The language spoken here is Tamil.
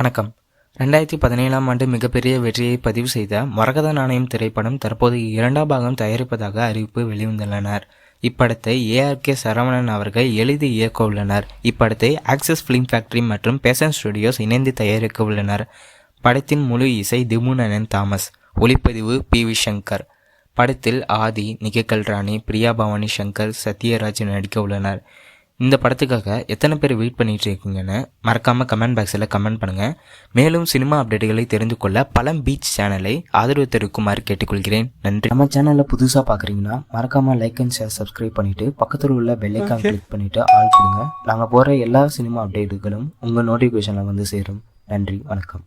வணக்கம். 2017ஆம் ஆண்டு மிகப்பெரிய வெற்றியை பதிவு செய்த மரகத நாணயம் திரைப்படம் தற்போது 2ஆம் பாகம் தயாரிப்பதாக அறிவிப்பு வெளிவந்துள்ளனர். இப்படத்தை ARK சரவணன் அவர்கள் எழுதி இயக்க உள்ளனர். இப்படத்தை ஆக்சிஸ் ஃபிலிம் ஃபேக்டரி மற்றும் பேஷன் ஸ்டுடியோஸ் இணைந்து தயாரிக்க உள்ளனர். படத்தின் முழு இசை திபுநனன் தாமஸ், ஒளிப்பதிவு PV சங்கர். படத்தில் ஆதி, நிகில் ராணி, பிரியா பவானி சங்கர், சத்யராஜ் நடிக்க உள்ளனர். இந்த படத்துக்காக எத்தனை பேர் வெயிட் பண்ணிட்டு இருக்கீங்கன்னு மறக்காமல் கமெண்ட் பாக்ஸில் கமெண்ட் பண்ணுங்கள். மேலும் சினிமா அப்டேட்டுகளை தெரிந்து கொள்ள பலம் பீச் சேனலை ஆதரவு தெரிவிக்குமாறு கேட்டுக்கொள்கிறேன். நன்றி. நம்ம சேனலில் புதுசாக பார்க்குறீங்கன்னா மறக்காமல் லைக் அண்ட் ஷேர் சப்ஸ்கிரைப் பண்ணிவிட்டு பக்கத்தில் உள்ள பெல் ஐக்கான் கிளிக் பண்ணிவிட்டு ஆல் கொடுங்க. நாங்கள் போகிற எல்லா சினிமா அப்டேட்டுகளும் உங்கள் நோட்டிஃபிகேஷனில் வந்து சேரும். நன்றி, வணக்கம்.